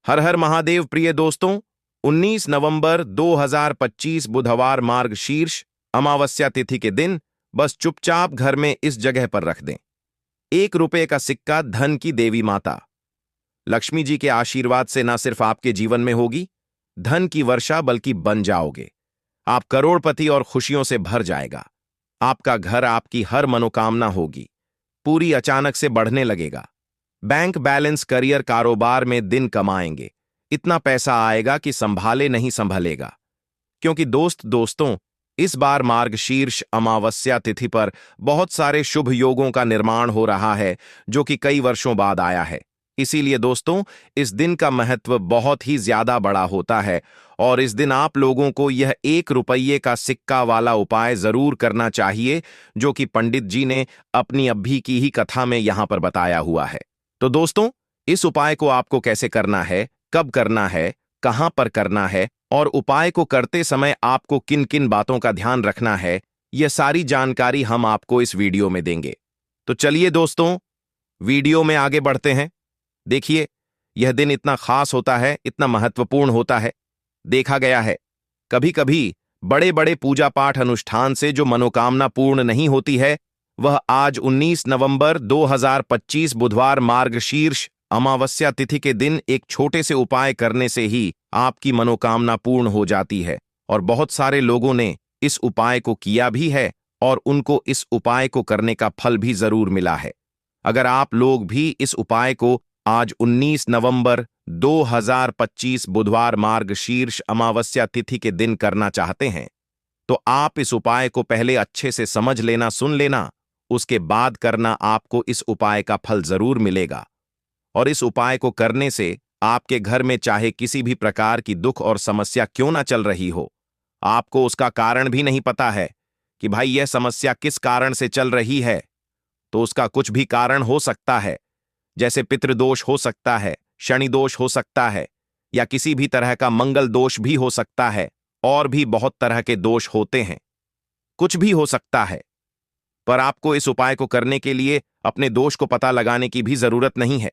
हर हर महादेव प्रिय दोस्तों। 19 नवंबर 2025 बुधवार मार्ग शीर्ष अमावस्या तिथि के दिन बस चुपचाप घर में इस जगह पर रख दें। 1 रुपए का सिक्का धन की देवी माता लक्ष्मी जी के आशीर्वाद से न सिर्फ आपके जीवन में होगी धन की वर्षा, बल्कि बन जाओगे। आप करोड़पति और खुशियों से भर जाएगा। आपका घर, आपकी हर मनोकामना होगी पूरी, अचानक से बढ़ने लगेगा। बैंक बैलेंस, करियर, कारोबार में दिन कमाएंगे। इतना पैसा आएगा कि संभाले नहीं संभलेगा। क्योंकि दोस्तों, इस बार मार्ग शीर्ष अमावस्या तिथि पर बहुत सारे शुभ योगों का निर्माण हो रहा है, जो कि कई वर्षों बाद आया है। इसीलिए दोस्तों, इस दिन का महत्व बहुत ही ज्यादा बड़ा होता है और इस दिन आप लोगों को यह 1 रुपये का सिक्का वाला उपाय जरूर करना चाहिए, जो कि पंडित जी ने अपनी अभी की ही कथा में यहां पर बताया हुआ है। तो दोस्तों, इस उपाय को आपको कैसे करना है, कब करना है, कहां पर करना है और उपाय को करते समय आपको किन किन बातों का ध्यान रखना है, यह सारी जानकारी हम आपको इस वीडियो में देंगे। तो चलिए दोस्तों, वीडियो में आगे बढ़ते हैं। देखिए, यह दिन इतना खास होता है, इतना महत्वपूर्ण होता है। देखा गया है कभी कभी बड़े बड़े पूजा पाठ अनुष्ठान से जो मनोकामना पूर्ण नहीं होती है, वह आज 19 नवंबर 2025 बुधवार मार्ग शीर्ष अमावस्या तिथि के दिन एक छोटे से उपाय करने से ही आपकी मनोकामना पूर्ण हो जाती है। और बहुत सारे लोगों ने इस उपाय को किया भी है और उनको इस उपाय को करने का फल भी जरूर मिला है। अगर आप लोग भी इस उपाय को आज 19 नवंबर 2025 बुधवार मार्ग शीर्ष अमावस्या तिथि के दिन करना चाहते हैं, तो आप इस उपाय को पहले अच्छे से समझ लेना, सुन लेना, उसके बाद करना। आपको इस उपाय का फल जरूर मिलेगा। और इस उपाय को करने से आपके घर में चाहे किसी भी प्रकार की दुख और समस्या क्यों ना चल रही हो, आपको उसका कारण भी नहीं पता है कि भाई यह समस्या किस कारण से चल रही है, तो उसका कुछ भी कारण हो सकता है। जैसे पितृदोष हो सकता है, शनि दोष हो सकता है, या किसी भी तरह का मंगल दोष भी हो सकता है, और भी बहुत तरह के दोष होते हैं। कुछ भी हो सकता है, पर आपको इस उपाय को करने के लिए अपने दोष को पता लगाने की भी जरूरत नहीं है।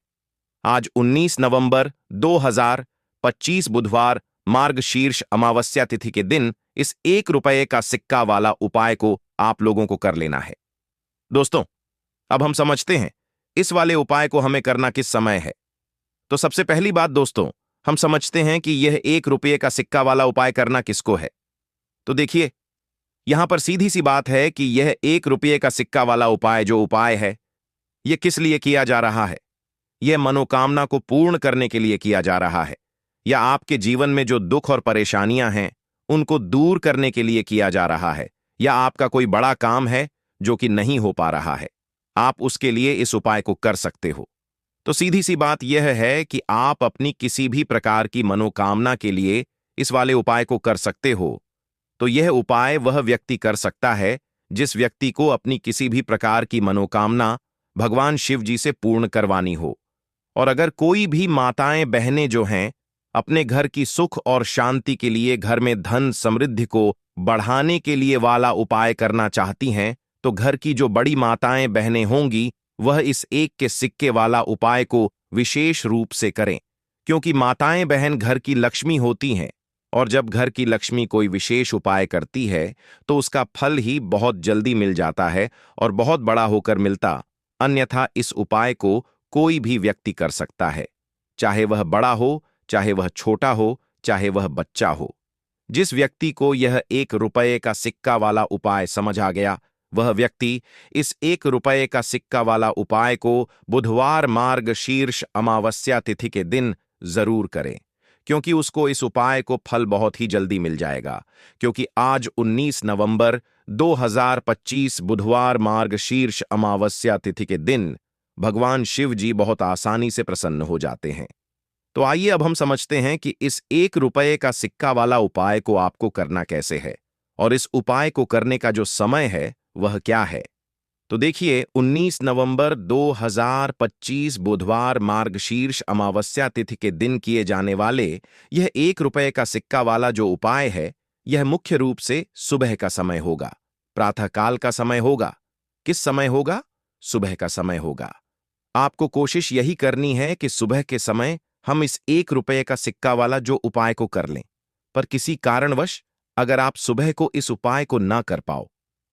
आज 19 नवंबर 2025 बुधवार मार्ग शीर्ष अमावस्या तिथि के दिन इस 1 रुपये का सिक्का वाला उपाय को आप लोगों को कर लेना है। दोस्तों, अब हम समझते हैं इस वाले उपाय को हमें करना किस समय है। तो सबसे पहली बात दोस्तों, हम समझते हैं कि यह 1 रुपये का सिक्का वाला उपाय करना किसको है। तो देखिए, यहां पर सीधी सी बात है कि यह 1 रुपये का सिक्का वाला उपाय जो उपाय है, यह किस लिए किया जा रहा है। यह मनोकामना को पूर्ण करने के लिए किया जा रहा है, या आपके जीवन में जो दुख और परेशानियां हैं उनको दूर करने के लिए किया जा रहा है, या आपका कोई बड़ा काम है जो कि नहीं हो पा रहा है, आप उसके लिए इस उपाय को कर सकते हो। तो सीधी सी बात यह है कि आप अपनी किसी भी प्रकार की मनोकामना के लिए इस वाले उपाय को कर सकते हो। तो यह उपाय वह व्यक्ति कर सकता है जिस व्यक्ति को अपनी किसी भी प्रकार की मनोकामना भगवान शिव जी से पूर्ण करवानी हो। और अगर कोई भी माताएं बहनें जो हैं अपने घर की सुख और शांति के लिए, घर में धन समृद्धि को बढ़ाने के लिए वाला उपाय करना चाहती हैं, तो घर की जो बड़ी माताएं बहनें होंगी वह इस 1 के सिक्के वाला उपाय को विशेष रूप से करें। क्योंकि माताएं बहन घर की लक्ष्मी होती हैं, और जब घर की लक्ष्मी कोई विशेष उपाय करती है तो उसका फल ही बहुत जल्दी मिल जाता है और बहुत बड़ा होकर मिलता। अन्यथा इस उपाय को कोई भी व्यक्ति कर सकता है, चाहे वह बड़ा हो, चाहे वह छोटा हो, चाहे वह बच्चा हो। जिस व्यक्ति को यह 1 रुपये का सिक्का वाला उपाय समझ आ गया, वह व्यक्ति इस 1 रुपये का सिक्का वाला उपाय को बुधवार मार्ग शीर्ष अमावस्या तिथि के दिन जरूर करे, क्योंकि उसको इस उपाय को फल बहुत ही जल्दी मिल जाएगा। क्योंकि आज 19 नवंबर 2025 बुधवार मार्ग शीर्ष अमावस्या तिथि के दिन भगवान शिव जी बहुत आसानी से प्रसन्न हो जाते हैं। तो आइए अब हम समझते हैं कि इस 1 रुपये का सिक्का वाला उपाय को आपको करना कैसे है, और इस उपाय को करने का जो समय है वह क्या है। तो देखिए, 19 नवंबर 2025 बुधवार मार्ग शीर्ष अमावस्या तिथि के दिन किए जाने वाले यह 1 रुपये का सिक्का वाला जो उपाय है, यह मुख्य रूप से सुबह का समय होगा, प्रातःकाल का समय होगा। किस समय होगा? सुबह का समय होगा। आपको कोशिश यही करनी है कि सुबह के समय हम इस 1 रुपये का सिक्का वाला जो उपाय को कर लें, पर किसी कारणवश अगर आप सुबह को इस उपाय को ना कर पाओ,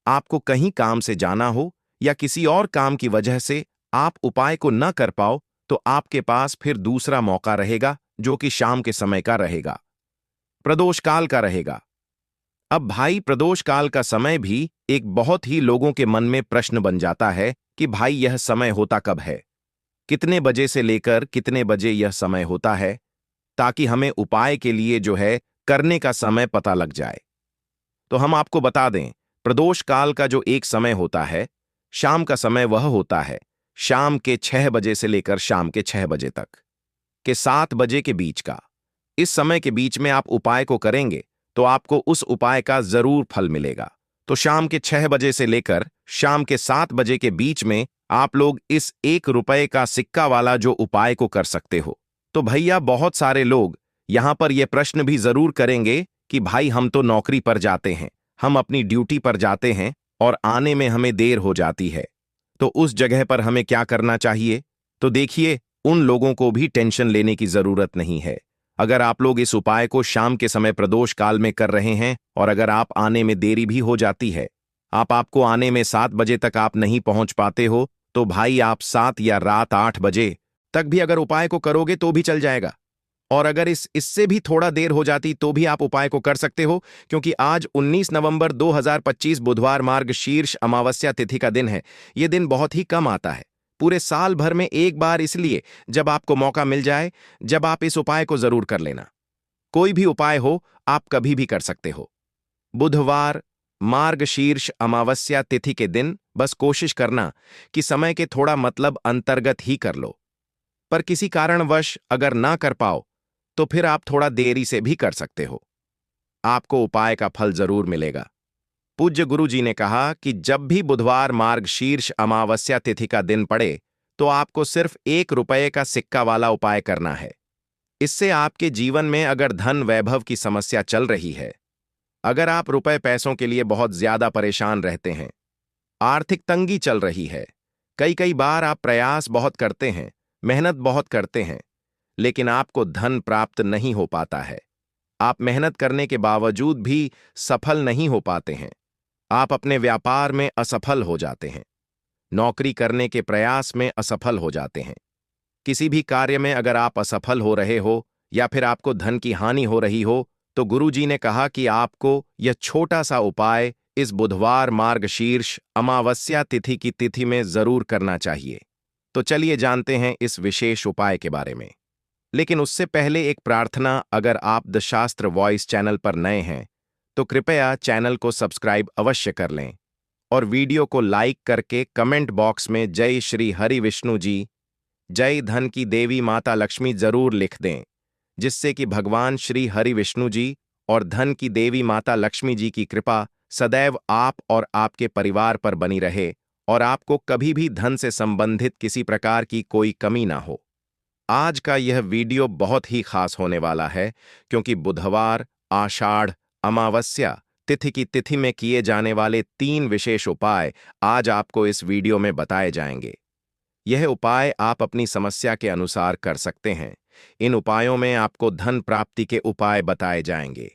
आपको कहीं काम से जाना हो या किसी और काम की वजह से आप उपाय को न कर पाओ, तो आपके पास फिर दूसरा मौका रहेगा जो कि शाम के समय का रहेगा, प्रदोष काल का रहेगा। अब भाई, प्रदोष काल का समय भी एक बहुत ही लोगों के मन में प्रश्न बन जाता है कि भाई यह समय होता कब है, कितने बजे से लेकर कितने बजे यह समय होता है, ताकि हमें उपाय के लिए जो है करने का समय पता लग जाए। तो हम आपको बता दें, प्रदोष काल का जो एक समय होता है, शाम का समय, वह होता है शाम के 6 बजे से लेकर शाम के 6 बजे तक के 7 बजे के बीच का। इस समय के बीच में आप उपाय को करेंगे तो आपको उस उपाय का जरूर फल मिलेगा। तो शाम के 6 बजे से लेकर शाम के 7 बजे के बीच में आप लोग इस 1 रुपये का सिक्का वाला जो उपाय को कर सकते हो। तो भैया, बहुत सारे लोग यहां पर यह प्रश्न भी जरूर करेंगे कि भाई हम तो नौकरी पर जाते हैं, हम अपनी ड्यूटी पर जाते हैं और आने में हमें देर हो जाती है, तो उस जगह पर हमें क्या करना चाहिए? तो देखिए, उन लोगों को भी टेंशन लेने की जरूरत नहीं है। अगर आप लोग इस उपाय को शाम के समय प्रदोष काल में कर रहे हैं और अगर आप आने में देरी भी हो जाती है, आपको आने में 7 बजे तक आप नहीं पहुंच पाते हो, तो भाई आप 7 या रात 8 बजे तक भी अगर उपाय को करोगे तो भी चल जाएगा। और अगर इससे भी थोड़ा देर हो जाती तो भी आप उपाय को कर सकते हो, क्योंकि आज 19 नवंबर 2025 बुधवार मार्गशीर्ष अमावस्या तिथि का दिन है। यह दिन बहुत ही कम आता है, पूरे साल भर में एक बार, इसलिए जब आपको मौका मिल जाए, जब आप इस उपाय को जरूर कर लेना। कोई भी उपाय हो, आप कभी भी कर सकते हो। बुधवार मार्गशीर्ष अमावस्या तिथि के दिन बस कोशिश करना कि समय के थोड़ा मतलब अंतर्गत ही कर लो, पर किसी कारणवश अगर ना कर पाओ तो फिर आप थोड़ा देरी से भी कर सकते हो, आपको उपाय का फल जरूर मिलेगा। पूज्य गुरु जी ने कहा कि जब भी बुधवार मार्गशीर्ष अमावस्या तिथि का दिन पड़े तो आपको सिर्फ 1 रुपये का सिक्का वाला उपाय करना है। इससे आपके जीवन में अगर धन वैभव की समस्या चल रही है, अगर आप रुपए पैसों के लिए बहुत ज्यादा परेशान रहते हैं, आर्थिक तंगी चल रही है, कई कई बार आप प्रयास बहुत करते हैं, मेहनत बहुत करते हैं, लेकिन आपको धन प्राप्त नहीं हो पाता है, आप मेहनत करने के बावजूद भी सफल नहीं हो पाते हैं, आप अपने व्यापार में असफल हो जाते हैं, नौकरी करने के प्रयास में असफल हो जाते हैं, किसी भी कार्य में अगर आप असफल हो रहे हो या फिर आपको धन की हानि हो रही हो, तो गुरुजी ने कहा कि आपको यह छोटा सा उपाय इस बुधवार मार्गशीर्ष अमावस्या तिथि की तिथि में जरूर करना चाहिए। तो चलिए जानते हैं इस विशेष उपाय के बारे में। लेकिन उससे पहले एक प्रार्थना, अगर आप द शास्त्र वॉइस चैनल पर नए हैं तो कृपया चैनल को सब्सक्राइब अवश्य कर लें और वीडियो को लाइक करके कमेंट बॉक्स में जय श्री हरि विष्णु जी, जय धन की देवी माता लक्ष्मी जरूर लिख दें, जिससे कि भगवान श्री हरि विष्णु जी और धन की देवी माता लक्ष्मी जी की कृपा सदैव आप और आपके परिवार पर बनी रहे और आपको कभी भी धन से संबंधित किसी प्रकार की कोई कमी ना हो। आज का यह वीडियो बहुत ही खास होने वाला है, क्योंकि बुधवार आषाढ़ अमावस्या तिथि की तिथि में किए जाने वाले 3 विशेष उपाय आज आपको इस वीडियो में बताए जाएंगे। यह उपाय आप अपनी समस्या के अनुसार कर सकते हैं। इन उपायों में आपको धन प्राप्ति के उपाय बताए जाएंगे,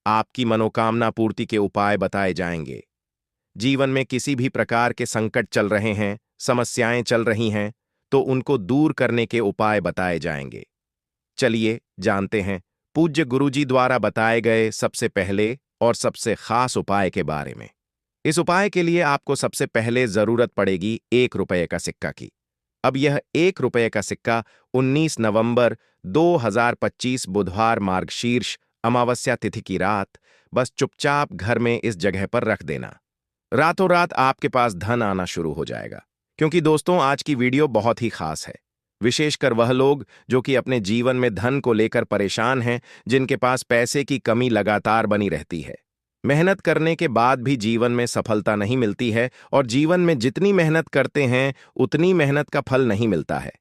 आपकी मनोकामना पूर्ति के उपाय बताए जाएंगे, जीवन में किसी भी प्रकार के संकट चल रहे हैं, समस्याएं चल रही हैं, तो उनको दूर करने के उपाय बताए जाएंगे। चलिए जानते हैं पूज्य गुरुजी द्वारा बताए गए सबसे पहले और सबसे खास उपाय के बारे में। इस उपाय के लिए आपको सबसे पहले जरूरत पड़ेगी 1 रुपये का सिक्का की। अब यह 1 रुपये का सिक्का 19 नवंबर 2025 बुधवार मार्गशीर्ष अमावस्या तिथि की रात बस चुपचाप घर में इस जगह पर रख देना। रातों रात आपके पास धन आना शुरू हो जाएगा। क्योंकि दोस्तों, आज की वीडियो बहुत ही खास है, विशेषकर वह लोग जो कि अपने जीवन में धन को लेकर परेशान हैं, जिनके पास पैसे की कमी लगातार बनी रहती है, मेहनत करने के बाद भी जीवन में सफलता नहीं मिलती है और जीवन में जितनी मेहनत करते हैं उतनी मेहनत का फल नहीं मिलता है।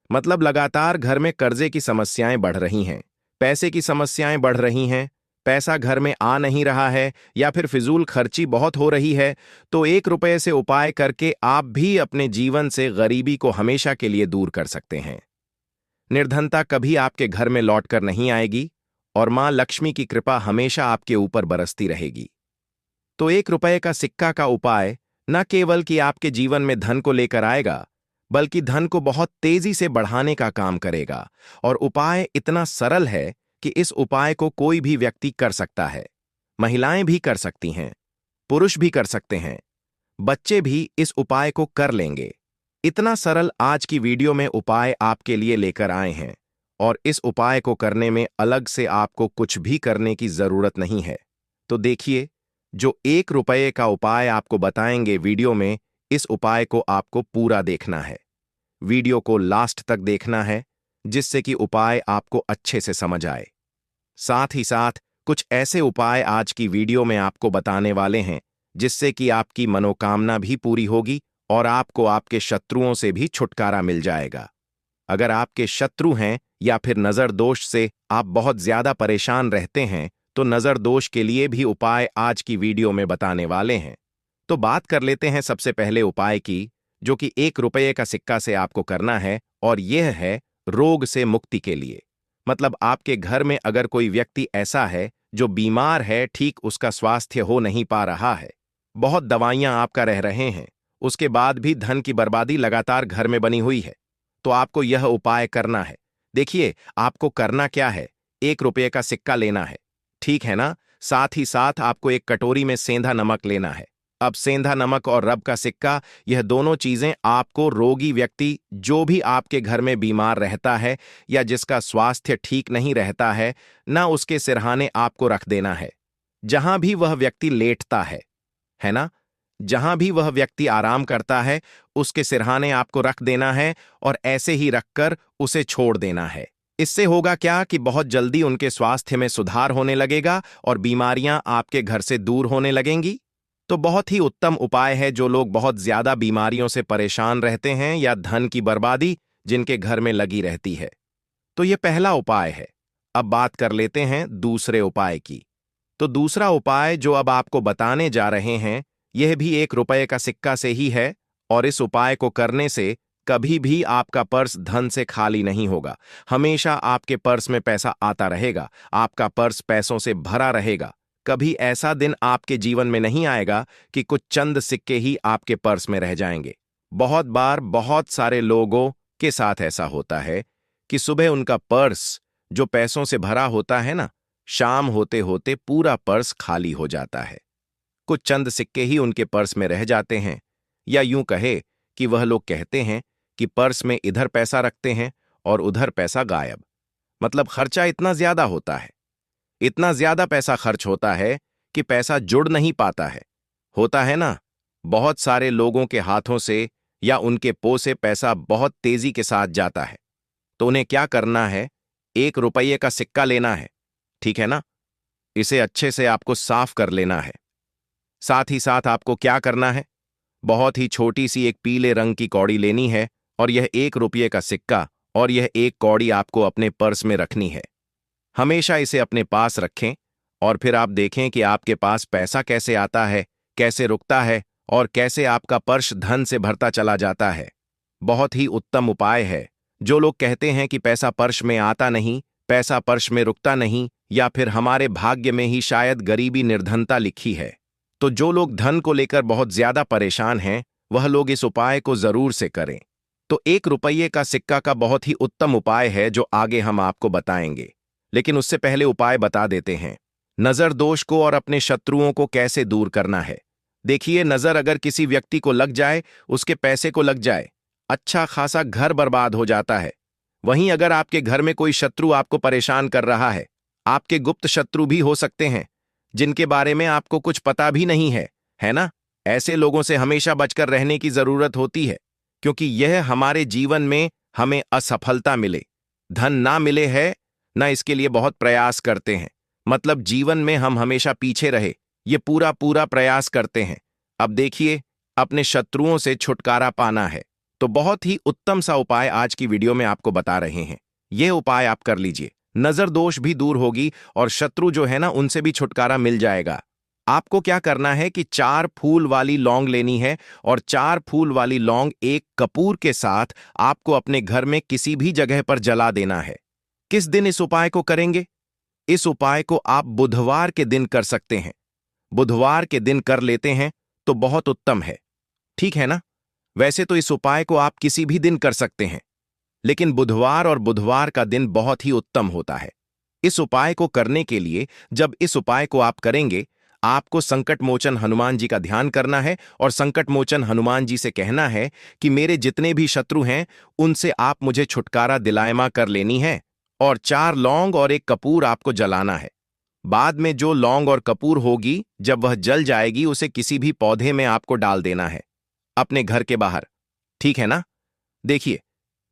मतलब लगातार घर में कर्जे की समस्याएं बढ़ रही हैं, पैसे की समस्याएं बढ़ रही हैं, पैसा घर में आ नहीं रहा है या फिर फिजूल खर्ची बहुत हो रही है, तो 1 रुपये से उपाय करके आप भी अपने जीवन से गरीबी को हमेशा के लिए दूर कर सकते हैं। निर्धनता कभी आपके घर में लौटकर नहीं आएगी और मां लक्ष्मी की कृपा हमेशा आपके ऊपर बरसती रहेगी। तो 1 रुपये का सिक्का का उपाय न केवल कि आपके जीवन में धन को लेकर आएगा, बल्कि धन को बहुत तेजी से बढ़ाने का काम करेगा। और उपाय इतना सरल है कि इस उपाय को कोई भी व्यक्ति कर सकता है। महिलाएं भी कर सकती हैं, पुरुष भी कर सकते हैं, बच्चे भी इस उपाय को कर लेंगे। इतना सरल आज की वीडियो में उपाय आपके लिए लेकर आए हैं, और इस उपाय को करने में अलग से आपको कुछ भी करने की जरूरत नहीं है। तो देखिए, जो 1 रुपये का उपाय आपको बताएंगे वीडियो में, इस उपाय को आपको पूरा देखना है। वीडियो को लास्ट तक देखना है, जिससे कि उपाय आपको अच्छे से समझ आए। साथ ही साथ कुछ ऐसे उपाय आज की वीडियो में आपको बताने वाले हैं, जिससे कि आपकी मनोकामना भी पूरी होगी और आपको आपके शत्रुओं से भी छुटकारा मिल जाएगा। अगर आपके शत्रु हैं या फिर नजर दोष से आप बहुत ज्यादा परेशान रहते हैं, तो नजर दोष के लिए भी उपाय आज की वीडियो में बताने वाले हैं। तो बात कर लेते हैं सबसे पहले उपाय की, जो कि 1 रुपये का सिक्का से आपको करना है, और यह है रोग से मुक्ति के लिए। मतलब आपके घर में अगर कोई व्यक्ति ऐसा है जो बीमार है, ठीक उसका स्वास्थ्य हो नहीं पा रहा है, बहुत दवाइयां आपका रह रहे हैं, उसके बाद भी धन की बर्बादी लगातार घर में बनी हुई है, तो आपको यह उपाय करना है। देखिए, आपको करना क्या है, 1 रुपये का सिक्का लेना है, ठीक है ना। साथ ही साथ आपको एक कटोरी में सेंधा नमक लेना है। अब सेंधा नमक और रब का सिक्का, यह दोनों चीजें आपको रोगी व्यक्ति, जो भी आपके घर में बीमार रहता है या जिसका स्वास्थ्य ठीक नहीं रहता है, ना उसके सिरहाने आपको रख देना है। जहां भी वह व्यक्ति लेटता है ना, जहां भी वह व्यक्ति आराम करता है, उसके सिरहाने आपको रख देना है और ऐसे ही रखकर उसे छोड़ देना है। इससे होगा क्या कि बहुत जल्दी उनके स्वास्थ्य में सुधार होने लगेगा और बीमारियां आपके घर से दूर होने लगेंगी। तो बहुत ही उत्तम उपाय है जो लोग बहुत ज्यादा बीमारियों से परेशान रहते हैं या धन की बर्बादी जिनके घर में लगी रहती है। तो यह पहला उपाय है। अब बात कर लेते हैं दूसरे उपाय की। तो दूसरा उपाय जो अब आपको बताने जा रहे हैं, यह भी 1 रुपये का सिक्का से ही है, और इस उपाय को करने से कभी भी आपका पर्स धन से खाली नहीं होगा। हमेशा आपके पर्स में पैसा आता रहेगा, आपका पर्स पैसों से भरा रहेगा। कभी ऐसा दिन आपके जीवन में नहीं आएगा कि कुछ चंद सिक्के ही आपके पर्स में रह जाएंगे। बहुत बार बहुत सारे लोगों के साथ ऐसा होता है कि सुबह उनका पर्स जो पैसों से भरा होता है ना, शाम होते होते पूरा पर्स खाली हो जाता है। कुछ चंद सिक्के ही उनके पर्स में रह जाते हैं, या यूं कहे कि वह लोग कहते हैं कि पर्स में इधर पैसा रखते हैं और उधर पैसा गायब। मतलब खर्चा इतना ज्यादा होता है, इतना ज्यादा पैसा खर्च होता है कि पैसा जुड़ नहीं पाता है। होता है ना, बहुत सारे लोगों के हाथों से या उनके पो से पैसा बहुत तेजी के साथ जाता है। तो उन्हें क्या करना है, 1 रुपये का सिक्का लेना है, ठीक है ना। इसे अच्छे से आपको साफ कर लेना है। साथ ही साथ आपको क्या करना है, बहुत ही छोटी सी एक पीले रंग की कौड़ी लेनी है, और यह 1 रुपये का सिक्का और यह एक कौड़ी आपको अपने पर्स में रखनी है। हमेशा इसे अपने पास रखें और फिर आप देखें कि आपके पास पैसा कैसे आता है, कैसे रुकता है और कैसे आपका पर्स धन से भरता चला जाता है। बहुत ही उत्तम उपाय है। जो लोग कहते हैं कि पैसा पर्स में आता नहीं, पैसा पर्स में रुकता नहीं, या फिर हमारे भाग्य में ही शायद गरीबी निर्धनता लिखी है, तो जो लोग धन को लेकर बहुत ज्यादा परेशान हैं, वह लोग इस उपाय को जरूर से करें। तो 1 रुपये का सिक्का का बहुत ही उत्तम उपाय है जो आगे हम आपको बताएंगे, लेकिन उससे पहले उपाय बता देते हैं। नजर दोष को और अपने शत्रुओं को कैसे दूर करना है। देखिए, नजर अगर किसी व्यक्ति को लग जाए, उसके पैसे को लग जाए, अच्छा खासा घर बर्बाद हो जाता है। वहीं अगर आपके घर में कोई शत्रु आपको परेशान कर रहा है, आपके गुप्त शत्रु भी हो सकते हैं जिनके बारे में आपको कुछ पता भी नहीं है ना। ऐसे लोगों से हमेशा बचकर रहने की जरूरत होती है, क्योंकि यह हमारे जीवन में हमें असफलता मिले, धन ना मिले है ना, इसके लिए बहुत प्रयास करते हैं। मतलब जीवन में हम हमेशा पीछे रहे, ये पूरा पूरा प्रयास करते हैं। अब देखिए, अपने शत्रुओं से छुटकारा पाना है, तो बहुत ही उत्तम सा उपाय आज की वीडियो में आपको बता रहे हैं। यह उपाय आप कर लीजिए, नजर दोष भी दूर होगी और शत्रु जो है ना, उनसे भी छुटकारा मिल जाएगा। आपको क्या करना है कि 4 फूल वाली लौंग लेनी है और 4 फूल वाली लौंग एक कपूर के साथ आपको अपने घर में किसी भी जगह पर जला देना है। किस दिन इस उपाय को करेंगे? इस उपाय को आप बुधवार के दिन कर सकते हैं। बुधवार के दिन कर लेते हैं तो बहुत उत्तम है, ठीक है ना? वैसे तो इस उपाय को आप किसी भी दिन कर सकते हैं, लेकिन बुधवार और बुधवार का दिन बहुत ही उत्तम होता है। इस उपाय को करने के लिए जब इस उपाय को आप करेंगे, आपको संकट मोचन हनुमान जी का ध्यान करना है और संकट मोचन हनुमान जी से कहना है कि मेरे जितने भी शत्रु हैं उनसे आप मुझे छुटकारा दिलायमा कर लेनी है, और 4 लौंग और एक कपूर आपको जलाना है। बाद में जो लौंग और कपूर होगी, जब वह जल जाएगी उसे किसी भी पौधे में आपको डाल देना है, अपने घर के बाहर, ठीक है ना? देखिए,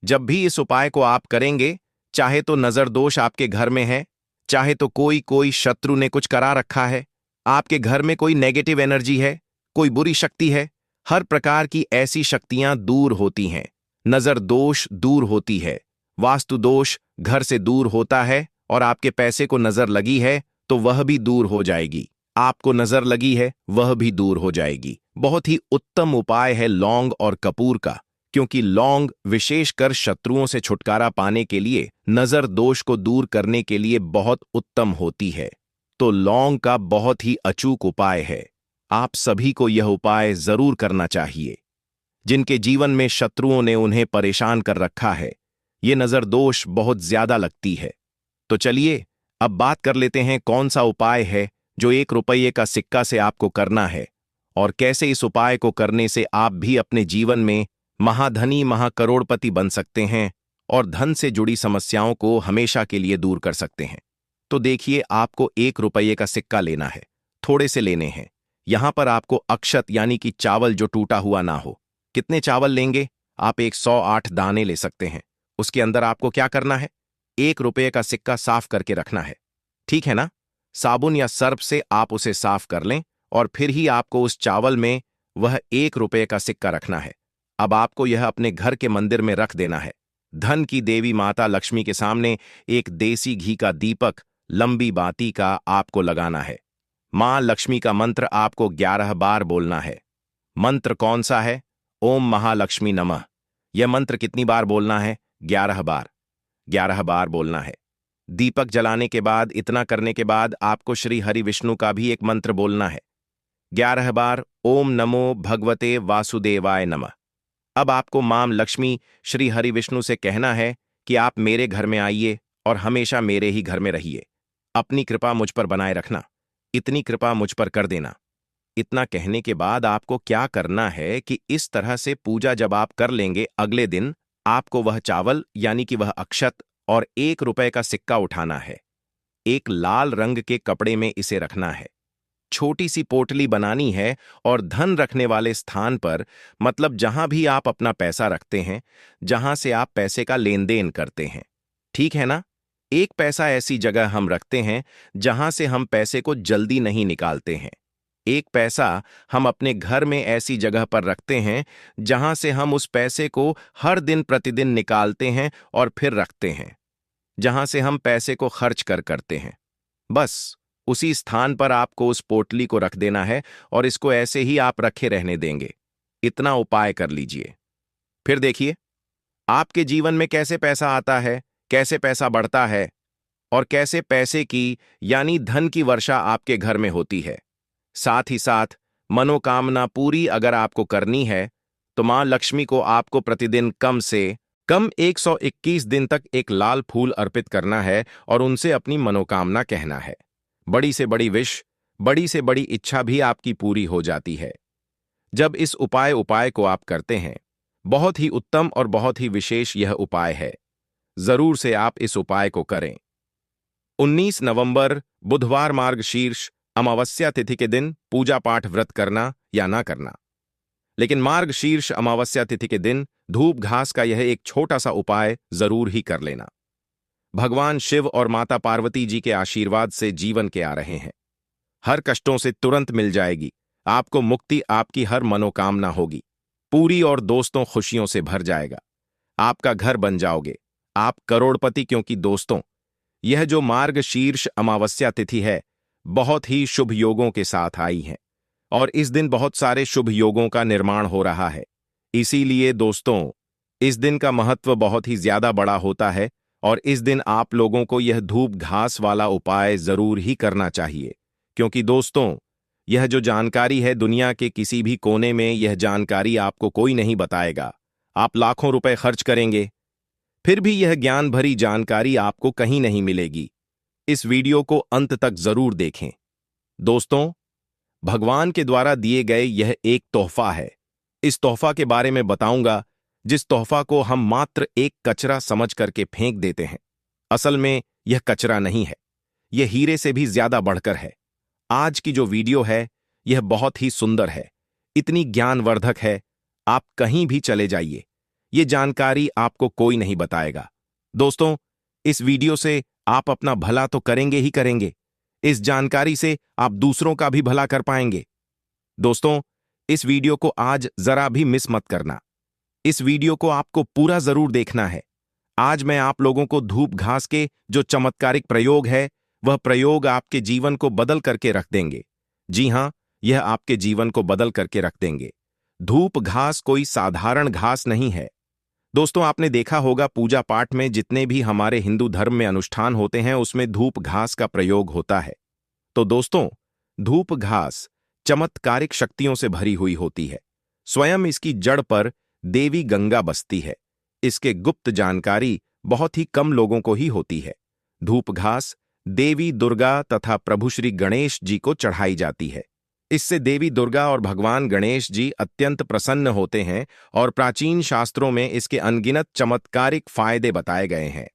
जब भी इस उपाय को आप करेंगे, चाहे तो नजर दोष आपके घर में है, चाहे तो कोई शत्रु ने कुछ करा रखा है, आपके घर में कोई नेगेटिव एनर्जी है, कोई बुरी शक्ति है, हर प्रकार की ऐसी शक्तियां दूर होती हैं। नजर दोष दूर होती है, वास्तु दोष घर से दूर होता है, और आपके पैसे को नजर लगी है तो वह भी दूर हो जाएगी। आपको नजर लगी है वह भी दूर हो जाएगी। बहुत ही उत्तम उपाय है लौंग और कपूर का, क्योंकि लौंग विशेषकर शत्रुओं से छुटकारा पाने के लिए, नजर दोष को दूर करने के लिए बहुत उत्तम होती है। तो लौंग का बहुत ही अचूक उपाय है। आप सभी को यह उपाय जरूर करना चाहिए। जिनके जीवन में शत्रुओं ने उन्हें परेशान कर रखा है, ये नजर दोष बहुत ज्यादा लगती है। तो चलिए अब बात कर लेते हैं कौन सा उपाय है जो 1 रुपये का सिक्का से आपको करना है, और कैसे इस उपाय को करने से आप भी अपने जीवन में महाधनी महाकरोड़पति बन सकते हैं और धन से जुड़ी समस्याओं को हमेशा के लिए दूर कर सकते हैं। तो देखिए, आपको 1 रुपये का सिक्का लेना है, थोड़े से लेने हैं। यहां पर आपको अक्षत यानी कि चावल जो टूटा हुआ ना हो। कितने चावल लेंगे? आप 108 दाने ले सकते हैं। उसके अंदर आपको क्या करना है? 1 रुपये का सिक्का साफ करके रखना है, ठीक है ना? साबुन या सर्फ से आप उसे साफ कर लें और फिर ही आपको उस चावल में वह 1 रुपये का सिक्का रखना है। अब आपको यह अपने घर के मंदिर में रख देना है। धन की देवी माता लक्ष्मी के सामने एक देसी घी का दीपक लंबी बाती का आपको लगाना है। मां लक्ष्मी का मंत्र आपको 11 बार बोलना है। मंत्र कौन सा है? ओम महालक्ष्मी नमः। यह मंत्र कितनी बार बोलना है? 11 बार। 11 बार बोलना है। दीपक जलाने के बाद, इतना करने के बाद आपको श्री हरि विष्णु का भी एक मंत्र बोलना है। 11 बार ओम नमो भगवते वासुदेवाय नमः। अब आपको मां लक्ष्मी श्री हरि विष्णु से कहना है कि आप मेरे घर में आइए और हमेशा मेरे ही घर में रहिए। अपनी कृपा मुझ पर बनाए रखना, इतनी कृपा मुझ पर कर देना। इतना कहने के बाद आपको क्या करना है कि इस तरह से पूजा जब आप कर लेंगे, अगले दिन आपको वह चावल यानी कि वह अक्षत और 1 रुपये का सिक्का उठाना है। एक लाल रंग के कपड़े में इसे रखना है। छोटी सी पोटली बनानी है और धन रखने वाले स्थान पर, मतलब जहां भी आप अपना पैसा रखते हैं, जहां से आप पैसे का लेन देन करते हैं, ठीक है ना? एक पैसा ऐसी जगह हम रखते हैं जहां से हम पैसे को जल्दी नहीं निकालते हैं। एक पैसा हम अपने घर में ऐसी जगह पर रखते हैं जहां से हम उस पैसे को हर दिन प्रतिदिन निकालते हैं और फिर रखते हैं, जहां से हम पैसे को खर्च करते हैं। बस उसी स्थान पर आपको उस पोटली को रख देना है और इसको ऐसे ही आप रखे रहने देंगे। इतना उपाय कर लीजिए। फिर देखिए आपके जीवन में कैसे पैसा आता है, कैसे पैसा बढ़ता है, और कैसे पैसे की यानी धन की वर्षा आपके घर में होती है। साथ ही साथ मनोकामना पूरी अगर आपको करनी है तो मां लक्ष्मी को आपको प्रतिदिन कम से कम 121 दिन तक एक लाल फूल अर्पित करना है और उनसे अपनी मनोकामना कहना है। बड़ी से बड़ी विश, बड़ी से बड़ी इच्छा भी आपकी पूरी हो जाती है जब इस उपाय को आप करते हैं। बहुत ही उत्तम और बहुत ही विशेष यह उपाय है। जरूर से आप इस उपाय को करें। 19 नवंबर बुधवार मार्गशीर्ष अमावस्या तिथि के दिन पूजा पाठ व्रत करना या ना करना, लेकिन मार्गशीर्ष अमावस्या तिथि के दिन धूप घास का यह एक छोटा सा उपाय जरूर ही कर लेना। भगवान शिव और माता पार्वती जी के आशीर्वाद से जीवन के आ रहे हैं। हर कष्टों से तुरंत मिल जाएगी आपको मुक्ति, आपकी हर मनोकामना होगी पूरी और दोस्तों खुशियों से भर जाएगा। आपका घर बन जाओगे, आप करोड़पति। क्योंकि दोस्तों, यह जो मार्गशीर्ष अमावस्या तिथि है बहुत ही शुभ योगों के साथ आई हैं और इस दिन बहुत सारे शुभ योगों का निर्माण हो रहा है। इसीलिए दोस्तों, इस दिन का महत्व बहुत ही ज्यादा बड़ा होता है और इस दिन आप लोगों को यह धूप घास वाला उपाय जरूर ही करना चाहिए, क्योंकि दोस्तों, यह जो जानकारी है दुनिया के किसी भी कोने में यह जानकारी आपको कोई नहीं बताएगा। आप लाखों रुपए खर्च करेंगे, फिर भी यह ज्ञान भरी जानकारी आपको कहीं नहीं मिलेगी। इस वीडियो को अंत तक जरूर देखें। दोस्तों, भगवान के द्वारा दिए गए यह एक तोहफा है। इस तोहफा के बारे में बताऊंगा, जिस तोहफा को हम मात्र एक कचरा समझ करके फेंक देते हैं। असल में यह कचरा नहीं है, यह हीरे से भी ज्यादा बढ़कर है। आज की जो वीडियो है यह बहुत ही सुंदर है, इतनी ज्ञानवर्धक है, आप कहीं भी चले जाइए, ये जानकारी आपको कोई नहीं बताएगा। दोस्तों, इस वीडियो से आप अपना भला तो करेंगे ही करेंगे, इस जानकारी से आप दूसरों का भी भला कर पाएंगे। दोस्तों, इस वीडियो को आज जरा भी मिस मत करना। इस वीडियो को आपको पूरा जरूर देखना है। आज मैं आप लोगों को धूप घास के जो चमत्कारिक प्रयोग है, वह प्रयोग आपके जीवन को बदल करके रख देंगे। जी हां, यह आपके जीवन को बदल करके रख देंगे। धूप घास कोई साधारण घास नहीं है। दोस्तों, आपने देखा होगा पूजा पाठ में जितने भी हमारे हिंदू धर्म में अनुष्ठान होते हैं उसमें धूप घास का प्रयोग होता है। तो दोस्तों, धूप घास चमत्कारिक शक्तियों से भरी हुई होती है। स्वयं इसकी जड़ पर देवी गंगा बसती है। इसके गुप्त जानकारी बहुत ही कम लोगों को ही होती है। धूप घास देवी दुर्गा तथा प्रभु श्री गणेश जी को चढ़ाई जाती है। इससे देवी दुर्गा और भगवान गणेश जी अत्यंत प्रसन्न होते हैं और प्राचीन शास्त्रों में इसके अनगिनत चमत्कारिक फायदे बताए गए हैं।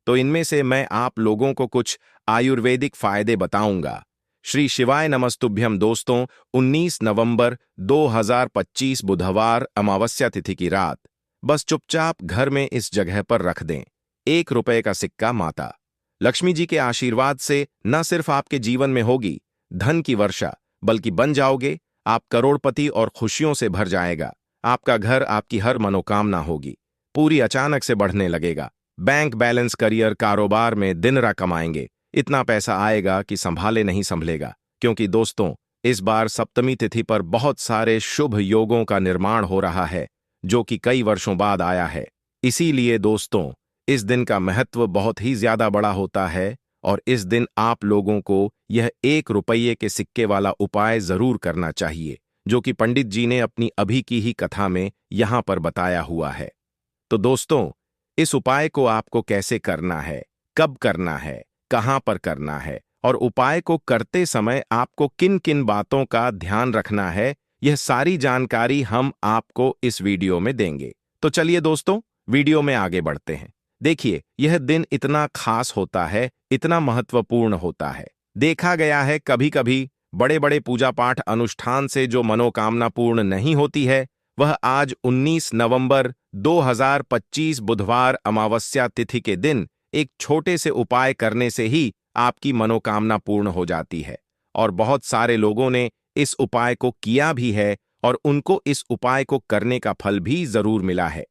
तो इनमें से मैं आप लोगों को कुछ आयुर्वेदिक फायदे बताऊंगा। श्री शिवाय नमस्तुभ्यम। दोस्तों, 19 नवंबर 2025 बुधवार अमावस्या तिथि की रात बस चुपचाप घर में इस जगह पर रख दें 1 रुपए का सिक्का। माता लक्ष्मी जी के आशीर्वाद से न सिर्फ आपके जीवन में होगी धन की वर्षा, बल्कि बन जाओगे आप करोड़पति और खुशियों से भर जाएगा। आपका घर, आपकी हर मनोकामना होगी पूरी, अचानक से बढ़ने लगेगा। बैंक बैलेंस, करियर, कारोबार में दिन रात कमाएंगे। इतना पैसा आएगा कि संभाले नहीं संभलेगा, क्योंकि दोस्तों, इस बार सप्तमी तिथि पर बहुत सारे शुभ योगों का निर्माण हो रहा है, जो कि कई वर्षों बाद आया है। इसीलिए दोस्तों, इस दिन का महत्व बहुत ही ज्यादा बड़ा होता है और इस दिन आप लोगों को यह 1 रुपये के सिक्के वाला उपाय जरूर करना चाहिए, जो कि पंडित जी ने अपनी अभी की ही कथा में यहां पर बताया हुआ है। तो दोस्तों, इस उपाय को आपको कैसे करना है, कब करना है, कहां पर करना है और उपाय को करते समय आपको किन किन बातों का ध्यान रखना है, यह सारी जानकारी हम आपको इस वीडियो में देंगे। तो चलिए दोस्तों, वीडियो में आगे बढ़ते हैं। देखिए, यह दिन इतना खास होता है, इतना महत्वपूर्ण होता है। देखा गया है कभी कभी बड़े बड़े पूजा पाठ अनुष्ठान से जो मनोकामना पूर्ण नहीं होती है, वह आज 19 नवंबर 2025 बुधवार अमावस्या तिथि के दिन एक छोटे से उपाय करने से ही आपकी मनोकामना पूर्ण हो जाती है। और बहुत सारे लोगों ने इस उपाय को किया भी है और उनको इस उपाय को करने का फल भी जरूर मिला है।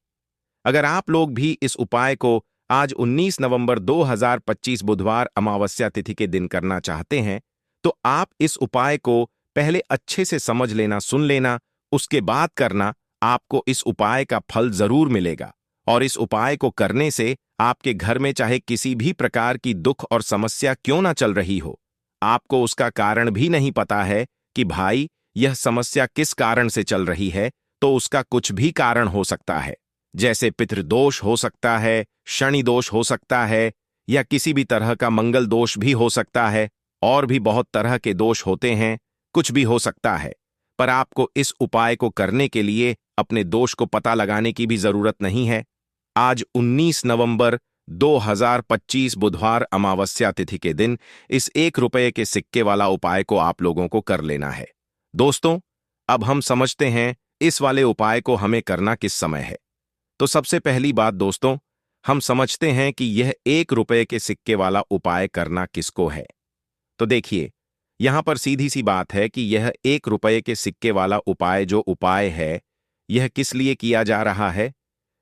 अगर आप लोग भी इस उपाय को आज 19 नवंबर 2025 बुधवार अमावस्या तिथि के दिन करना चाहते हैं, तो आप इस उपाय को पहले अच्छे से समझ लेना, सुन लेना, उसके बाद करना। आपको इस उपाय का फल जरूर मिलेगा और इस उपाय को करने से आपके घर में चाहे किसी भी प्रकार की दुख और समस्या क्यों ना चल रही हो, आपको उसका कारण भी नहीं पता है कि भाई यह समस्या किस कारण से चल रही है, तो उसका कुछ भी कारण हो सकता है। जैसे पितृदोष हो सकता है, शनि दोष हो सकता है, या किसी भी तरह का मंगल दोष भी हो सकता है, और भी बहुत तरह के दोष होते हैं, कुछ भी हो सकता है। पर आपको इस उपाय को करने के लिए अपने दोष को पता लगाने की भी जरूरत नहीं है। आज 19 नवंबर 2025 बुधवार अमावस्या तिथि के दिन इस 1 रुपये के सिक्के वाला उपाय को आप लोगों को कर लेना है। दोस्तों, अब हम समझते हैं इस वाले उपाय को हमें करना किस समय है। तो सबसे पहली बात दोस्तों, हम समझते हैं कि यह 1 रुपये के सिक्के वाला उपाय करना किसको है। तो देखिए, यहां पर सीधी सी बात है कि यह 1 रुपये के सिक्के वाला उपाय जो उपाय है, यह किस लिए किया जा रहा है।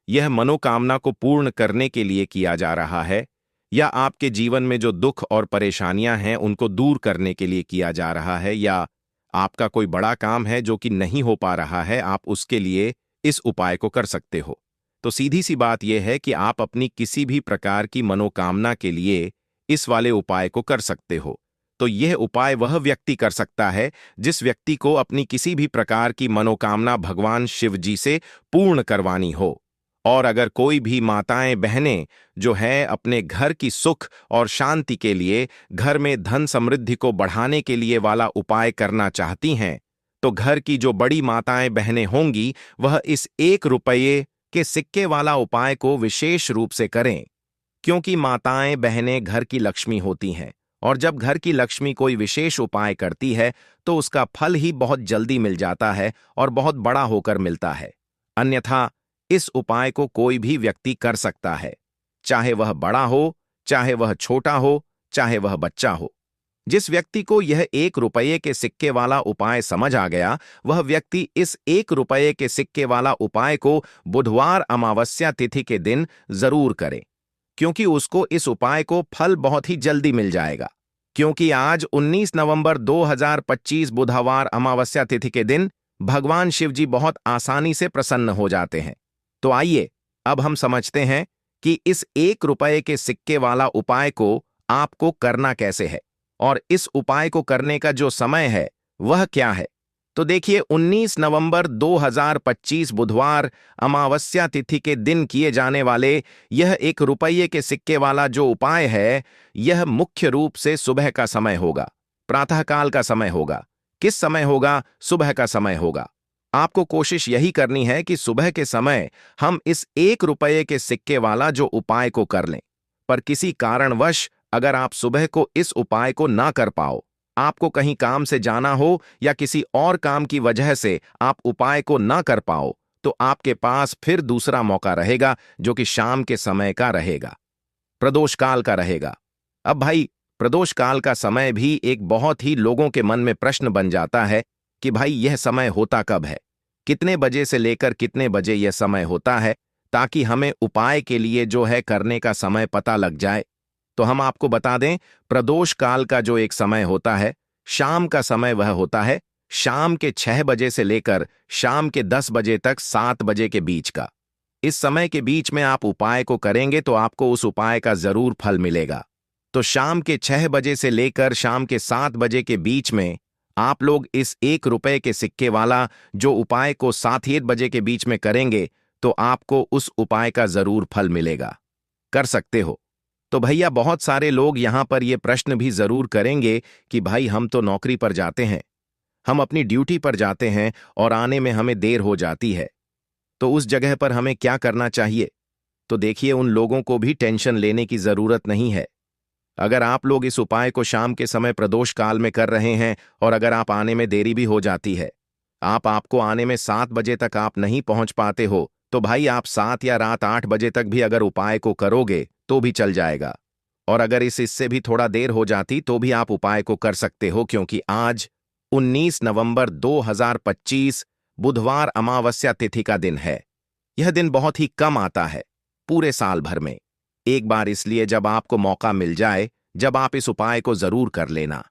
यह मनोकामना को पूर्ण करने के लिए किया जा रहा है। या आपके जीवन में जो दुख और परेशानियां हैं उनको दूर करने के लिए किया जा रहा है, या आपका कोई बड़ा काम है जो कि नहीं हो पा रहा है, आप उसके लिए इस उपाय को कर सकते हो। तो सीधी सी बात यह है कि आप अपनी किसी भी प्रकार की मनोकामना के लिए इस वाले उपाय को कर सकते हो। तो यह उपाय वह व्यक्ति कर सकता है जिस व्यक्ति को अपनी किसी भी प्रकार की मनोकामना भगवान शिव जी से पूर्ण करवानी हो। और अगर कोई भी माताएं बहनें जो है अपने घर की सुख और शांति के लिए, घर में धन समृद्धि को बढ़ाने के लिए वाला उपाय करना चाहती हैं, तो घर की जो बड़ी माताएं बहनें होंगी वह इस 1 रुपये के सिक्के वाला उपाय को विशेष रूप से करें, क्योंकि माताएं बहनें घर की लक्ष्मी होती हैं, और जब घर की लक्ष्मी कोई विशेष उपाय करती है तो उसका फल ही बहुत जल्दी मिल जाता है और बहुत बड़ा होकर मिलता है। अन्यथा इस उपाय को कोई भी व्यक्ति कर सकता है, चाहे वह बड़ा हो, चाहे वह छोटा हो, चाहे वह बच्चा हो। जिस व्यक्ति को यह 1 रुपये के सिक्के वाला उपाय समझ आ गया, वह व्यक्ति इस 1 रुपये के सिक्के वाला उपाय को बुधवार अमावस्या तिथि के दिन जरूर करे, क्योंकि उसको इस उपाय को फल बहुत ही जल्दी मिल जाएगा। क्योंकि आज 19 नवंबर 2025 बुधवार अमावस्या तिथि के दिन भगवान शिव जी बहुत आसानी से प्रसन्न हो जाते हैं। तो आइए अब हम समझते हैं कि इस 1 रुपये के सिक्के वाला उपाय को आपको करना कैसे है, और इस उपाय को करने का जो समय है वह क्या है। तो देखिए, 19 नवंबर 2025 बुधवार अमावस्या तिथि के दिन किए जाने वाले यह 1 रुपये के सिक्के वाला जो उपाय है, यह मुख्य रूप से सुबह का समय होगा, प्रातःकाल का समय होगा। किस समय होगा? सुबह का समय होगा। आपको कोशिश यही करनी है कि सुबह के समय हम इस 1 रुपये के सिक्के वाला जो उपाय को कर लें। पर किसी कारणवश अगर आप सुबह को इस उपाय को ना कर पाओ, आपको कहीं काम से जाना हो या किसी और काम की वजह से आप उपाय को ना कर पाओ, तो आपके पास फिर दूसरा मौका रहेगा जो कि शाम के समय का रहेगा, प्रदोष काल का रहेगा। अब भाई, प्रदोष काल का समय भी एक बहुत ही लोगों के मन में प्रश्न बन जाता है कि भाई यह समय होता कब है, कितने बजे से लेकर कितने बजे यह समय होता है, ताकि हमें उपाय के लिए जो है करने का समय पता लग जाए। तो हम आपको बता दें, प्रदोष काल का जो एक समय होता है, शाम का समय वह होता है शाम के 6 बजे से लेकर शाम के 10 बजे तक 7 बजे के बीच का। इस समय के बीच में आप उपाय को करेंगे तो आपको उस उपाय का जरूर फल मिलेगा। तो शाम के 6 बजे से लेकर शाम के 7 बजे के बीच में आप लोग इस 1 रुपये के सिक्के वाला जो उपाय को 7 बजे के बीच में करेंगे तो आपको उस उपाय का जरूर फल मिलेगा। कर सकते हो। तो भैया, बहुत सारे लोग यहां पर ये प्रश्न भी जरूर करेंगे कि भाई हम तो नौकरी पर जाते हैं, हम अपनी ड्यूटी पर जाते हैं और आने में हमें देर हो जाती है, तो उस जगह पर हमें क्या करना चाहिए। तो देखिए, उन लोगों को भी टेंशन लेने की जरूरत नहीं है। अगर आप लोग इस उपाय को शाम के समय प्रदोष काल में कर रहे हैं और अगर आप आने में देरी भी हो जाती है, आपको आने में 7 बजे तक आप नहीं पहुंच पाते हो, तो भाई आप 7 या रात 8 बजे तक भी अगर उपाय को करोगे तो भी चल जाएगा। और अगर इससे भी थोड़ा देर हो जाती तो भी आप उपाय को कर सकते हो, क्योंकि आज 19 नवंबर 2025 बुधवार अमावस्या तिथि का दिन है। यह दिन बहुत ही कम आता है पूरे साल भर में, एक बार, इसलिए जब आपको मौका मिल जाए, जब आप इस उपाय को जरूर कर लेना।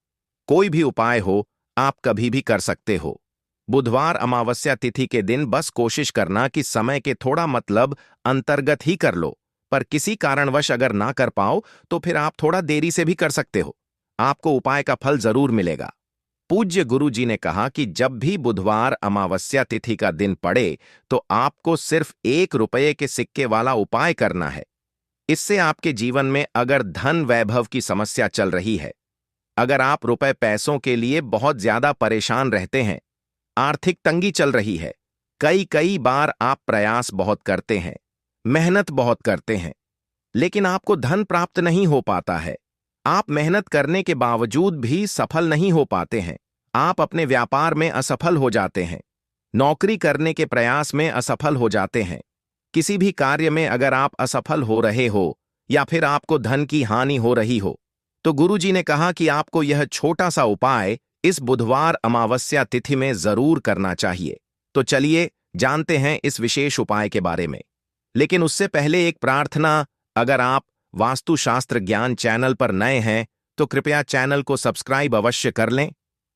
कोई भी उपाय हो, आप कभी भी कर सकते हो। बुधवार अमावस्या तिथि के दिन बस कोशिश करना कि समय के थोड़ा मतलब अंतर्गत ही कर लो, पर किसी कारणवश अगर ना कर पाओ तो फिर आप थोड़ा देरी से भी कर सकते हो, आपको उपाय का फल जरूर मिलेगा। पूज्य गुरु जी ने कहा कि जब भी बुधवार अमावस्या तिथि का दिन पड़े तो आपको सिर्फ 1 रुपये के सिक्के वाला उपाय करना है। इससे आपके जीवन में अगर धन वैभव की समस्या चल रही है, अगर आप रुपए पैसों के लिए बहुत ज्यादा परेशान रहते हैं, आर्थिक तंगी चल रही है, कई बार आप प्रयास बहुत करते हैं, मेहनत बहुत करते हैं, लेकिन आपको धन प्राप्त नहीं हो पाता है, आप मेहनत करने के बावजूद भी सफल नहीं हो पाते हैं, आप अपने व्यापार में असफल हो जाते हैं, नौकरी करने के प्रयास में असफल हो जाते हैं, किसी भी कार्य में अगर आप असफल हो रहे हो या फिर आपको धन की हानि हो रही हो, तो गुरुजी ने कहा कि आपको यह छोटा सा उपाय इस बुधवार अमावस्या तिथि में जरूर करना चाहिए। तो चलिए जानते हैं इस विशेष उपाय के बारे में। लेकिन उससे पहले एक प्रार्थना, अगर आप वास्तुशास्त्र ज्ञान चैनल पर नए हैं तो कृपया चैनल को सब्सक्राइब अवश्य कर लें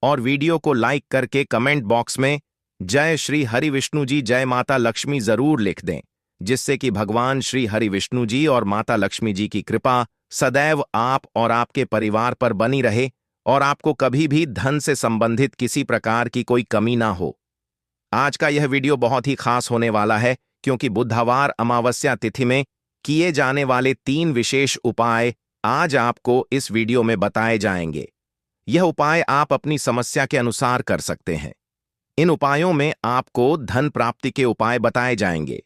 और वीडियो को लाइक करके कमेंट बॉक्स में जय श्री हरि विष्णु जी, जय माता लक्ष्मी जरूर लिख दें, जिससे कि भगवान श्री हरि विष्णु जी और माता लक्ष्मी जी की कृपा सदैव आप और आपके परिवार पर बनी रहे और आपको कभी भी धन से संबंधित किसी प्रकार की कोई कमी ना हो। आज का यह वीडियो बहुत ही खास होने वाला है क्योंकि बुधवार अमावस्या तिथि में किए जाने वाले 3 विशेष उपाय आज आपको इस वीडियो में बताए जाएंगे। यह उपाय आप अपनी समस्या के अनुसार कर सकते हैं। इन उपायों में आपको धन प्राप्ति के उपाय बताए जाएंगे,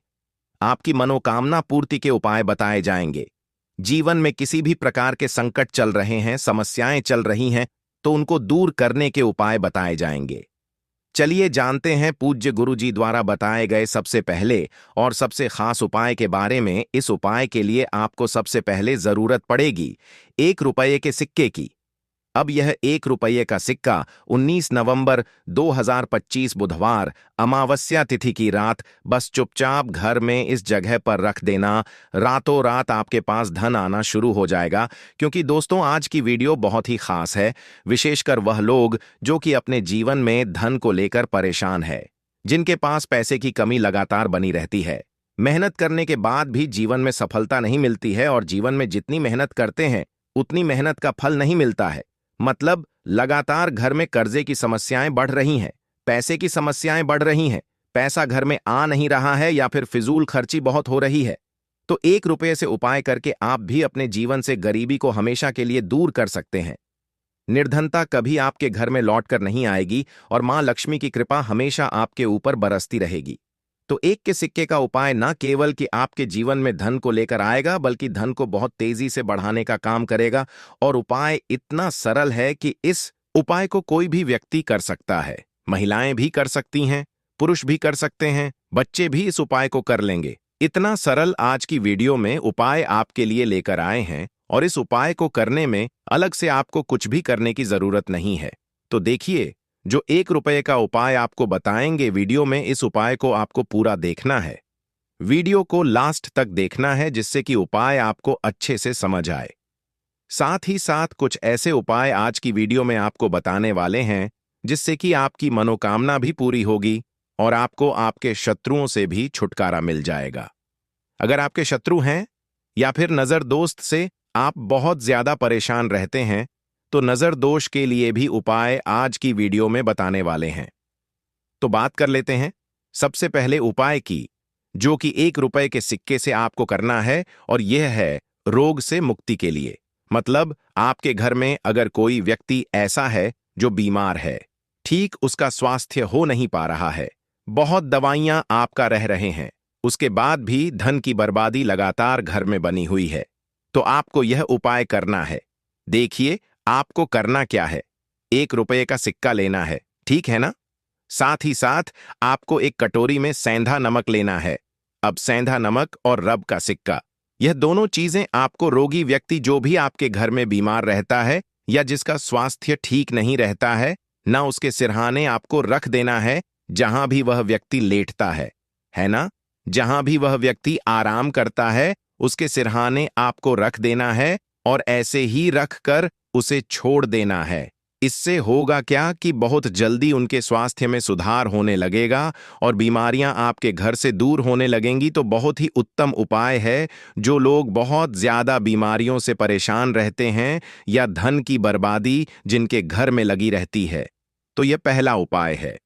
आपकी मनोकामना पूर्ति के उपाय बताए जाएंगे। जीवन में किसी भी प्रकार के संकट चल रहे हैं, समस्याएं चल रही हैं, तो उनको दूर करने के उपाय बताए जाएंगे। चलिए जानते हैं पूज्य गुरु जी द्वारा बताए गए सबसे पहले और सबसे खास उपाय के बारे में। इस उपाय के लिए आपको सबसे पहले जरूरत पड़ेगी 1 रुपये के सिक्के की। अब यह 1 रुपये का सिक्का 19 नवंबर 2025 बुधवार अमावस्या तिथि की रात बस चुपचाप घर में इस जगह पर रख देना। रातों रात आपके पास धन आना शुरू हो जाएगा। क्योंकि दोस्तों, आज की वीडियो बहुत ही खास है, विशेषकर वह लोग जो कि अपने जीवन में धन को लेकर परेशान है, जिनके पास पैसे की कमी लगातार बनी रहती है, मेहनत करने के बाद भी जीवन में सफलता नहीं मिलती है और जीवन में जितनी मेहनत करते हैं उतनी मेहनत का फल नहीं मिलता है। मतलब लगातार घर में कर्जे की समस्याएं बढ़ रही हैं, पैसे की समस्याएं बढ़ रही हैं, पैसा घर में आ नहीं रहा है या फिर फिजूल खर्ची बहुत हो रही है। तो 1 रुपये से उपाय करके आप भी अपने जीवन से गरीबी को हमेशा के लिए दूर कर सकते हैं। निर्धनता कभी आपके घर में लौट कर नहीं आएगी और मां लक्ष्मी की कृपा हमेशा आपके ऊपर बरसती रहेगी। तो 1 के सिक्के का उपाय न केवल कि आपके जीवन में धन को लेकर आएगा, बल्कि धन को बहुत तेजी से बढ़ाने का काम करेगा। और उपाय इतना सरल है कि इस उपाय को कोई भी व्यक्ति कर सकता है, महिलाएं भी कर सकती हैं, पुरुष भी कर सकते हैं, बच्चे भी इस उपाय को कर लेंगे। इतना सरल आज की वीडियो में उपाय आपके लिए लेकर आए हैं और इस उपाय को करने में अलग से आपको कुछ भी करने की जरूरत नहीं है। तो देखिए, जो 1 रुपये का उपाय आपको बताएंगे वीडियो में, इस उपाय को आपको पूरा देखना है। वीडियो को लास्ट तक देखना है जिससे कि उपाय आपको अच्छे से समझ आए। साथ ही साथ कुछ ऐसे उपाय आज की वीडियो में आपको बताने वाले हैं जिससे कि आपकी मनोकामना भी पूरी होगी और आपको आपके शत्रुओं से भी छुटकारा मिल जाएगा। अगर आपके शत्रु हैं या फिर नजर दोस्त से आप बहुत ज्यादा परेशान रहते हैं तो नजर दोष के लिए भी उपाय आज की वीडियो में बताने वाले हैं। तो बात कर लेते हैं सबसे पहले उपाय की, जो कि 1 रुपये के सिक्के से आपको करना है और यह है रोग से मुक्ति के लिए। मतलब आपके घर में अगर कोई व्यक्ति ऐसा है जो बीमार है, ठीक उसका स्वास्थ्य हो नहीं पा रहा है, बहुत दवाइयां आपका रह रहे हैं, उसके बाद भी धन की बर्बादी लगातार घर में बनी हुई है, तो आपको यह उपाय करना है। देखिए आपको करना क्या है, 1 रुपये का सिक्का लेना है, ठीक है ना। साथ ही साथ आपको एक कटोरी में सेंधा नमक लेना है। अब सेंधा नमक और रब का सिक्का, यह दोनों चीजें आपको रोगी व्यक्ति जो भी आपके घर में बीमार रहता है या जिसका स्वास्थ्य ठीक नहीं रहता है ना, उसके सिरहाने आपको रख देना है जहां भी वह व्यक्ति लेटता है ना। जहां भी वह व्यक्ति आराम करता है उसके सिरहाने आपको रख देना है और ऐसे ही रख कर उसे छोड़ देना है। इससे होगा क्या कि बहुत जल्दी उनके स्वास्थ्य में सुधार होने लगेगा और बीमारियां आपके घर से दूर होने लगेंगी। तो बहुत ही उत्तम उपाय है। जो लोग बहुत ज्यादा बीमारियों से परेशान रहते हैं या धन की बर्बादी जिनके घर में लगी रहती है, तो यह पहला उपाय है।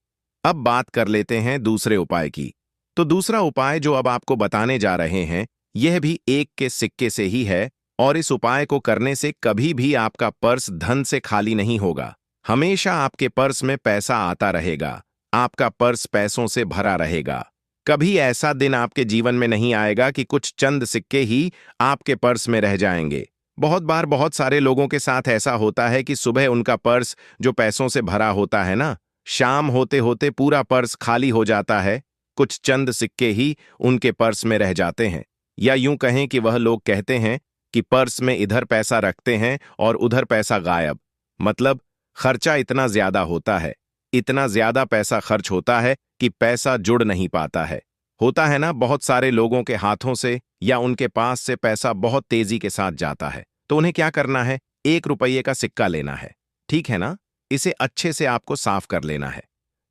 अब बात कर लेते हैं दूसरे उपाय की। तो दूसरा उपाय जो अब आपको बताने जा रहे हैं, यह भी 1 के सिक्के से ही है और इस उपाय को करने से कभी भी आपका पर्स धन से खाली नहीं होगा। हमेशा आपके पर्स में पैसा आता रहेगा, आपका पर्स पैसों से भरा रहेगा। कभी ऐसा दिन आपके जीवन में नहीं आएगा कि कुछ चंद सिक्के ही आपके पर्स में रह जाएंगे। बहुत बार बहुत सारे लोगों के साथ ऐसा होता है कि सुबह उनका पर्स जो पैसों से भरा होता है ना, शाम होते होते पूरा पर्स खाली हो जाता है, कुछ चंद सिक्के ही उनके पर्स में रह जाते हैं। या यूं कहें कि वह लोग कहते हैं कि पर्स में इधर पैसा रखते हैं और उधर पैसा गायब। मतलब खर्चा इतना ज्यादा होता है, इतना ज्यादा पैसा खर्च होता है कि पैसा जुड़ नहीं पाता है। होता है ना, बहुत सारे लोगों के हाथों से या उनके पास से पैसा बहुत तेजी के साथ जाता है, तो उन्हें क्या करना है? 1 रुपये का सिक्का लेना है। ठीक है ना? इसे अच्छे से आपको साफ कर लेना है।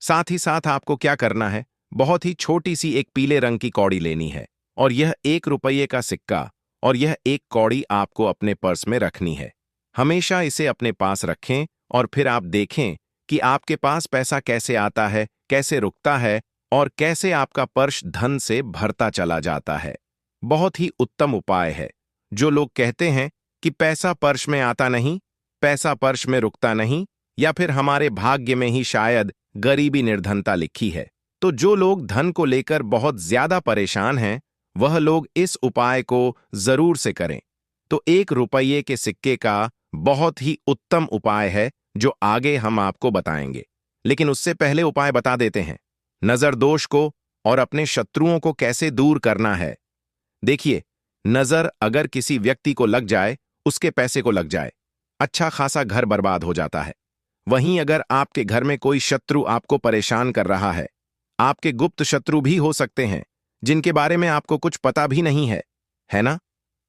साथ ही साथ आपको क्या करना है? बहुत ही छोटी सी एक पीले रंग की कौड़ी लेनी है और यह 1 रुपये का सिक्का और यह एक कौड़ी आपको अपने पर्स में रखनी है। हमेशा इसे अपने पास रखें और फिर आप देखें कि आपके पास पैसा कैसे आता है, कैसे रुकता है और कैसे आपका पर्स धन से भरता चला जाता है। बहुत ही उत्तम उपाय है। जो लोग कहते हैं कि पैसा पर्स में आता नहीं, पैसा पर्स में रुकता नहीं, या फिर हमारे भाग्य में ही शायद गरीबी निर्धनता लिखी है, तो जो लोग धन को लेकर बहुत ज्यादा परेशान हैं, वह लोग इस उपाय को जरूर से करें। तो 1 रुपये के सिक्के का बहुत ही उत्तम उपाय है जो आगे हम आपको बताएंगे। लेकिन उससे पहले उपाय बता देते हैं। नजर दोष को और अपने शत्रुओं को कैसे दूर करना है। देखिए, नजर अगर किसी व्यक्ति को लग जाए, उसके पैसे को लग जाए, अच्छा खासा घर बर्बाद हो जाता है। वहीं अगर आपके घर में कोई शत्रु आपको परेशान कर रहा है, आपके गुप्त शत्रु भी हो सकते हैं जिनके बारे में आपको कुछ पता भी नहीं है ना?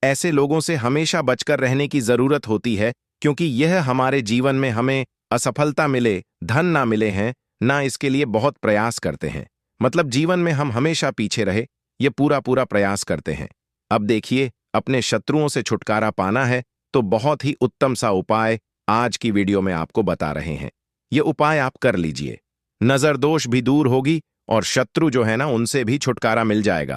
ऐसे लोगों से हमेशा बचकर रहने की जरूरत होती है, क्योंकि यह हमारे जीवन में हमें असफलता मिले, धन ना मिले हैं, ना इसके लिए बहुत प्रयास करते हैं। मतलब जीवन में हम हमेशा पीछे रहे, ये पूरा पूरा प्रयास करते हैं। अब देखिए, अपने शत्रुओं से छुटकारा पाना है तो बहुत ही उत्तम सा उपाय आज की वीडियो में आपको बता रहे हैं। ये उपाय आप कर लीजिए, नजर दोष भी दूर होगी और शत्रु जो है ना, उनसे भी छुटकारा मिल जाएगा।